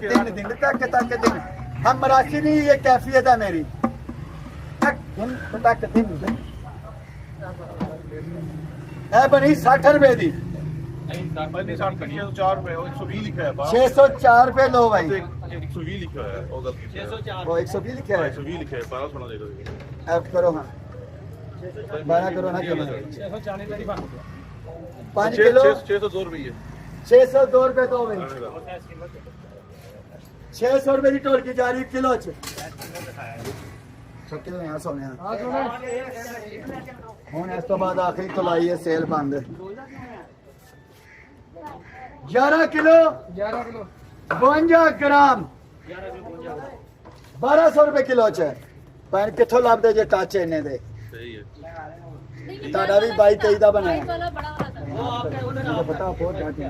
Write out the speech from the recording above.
दिन दिन तक दिन हम मराठी नहीं, ये कैफियत है मेरी। तक दिन है बनी 60 रुपए दी। 604 रुपए लो भाई। 120 लिखा है वो गलती से। वो 120 लिखा है। 120 लिखा है 12 सुना देगा। ऐप करो हाँ 12 करो ना क्यों 5 किलो 602 रुपये है। 602 रुपए दो भाई। 600 रुपए की टोल की जा रही किलो च किलो यहाँ सोने हूँ इस तो बाद आखिरी तुलाई है सेल बंद 11 किलो 52 ग्राम 1200 रुपए किलो च पैन किथों लभदे जे टच इन्ने दे सही है। ਤੁਹਾਡਾ ਵੀ 22 23 ਦਾ ਬਣਿਆ वाला बड़ा वाला था। पता हो क्या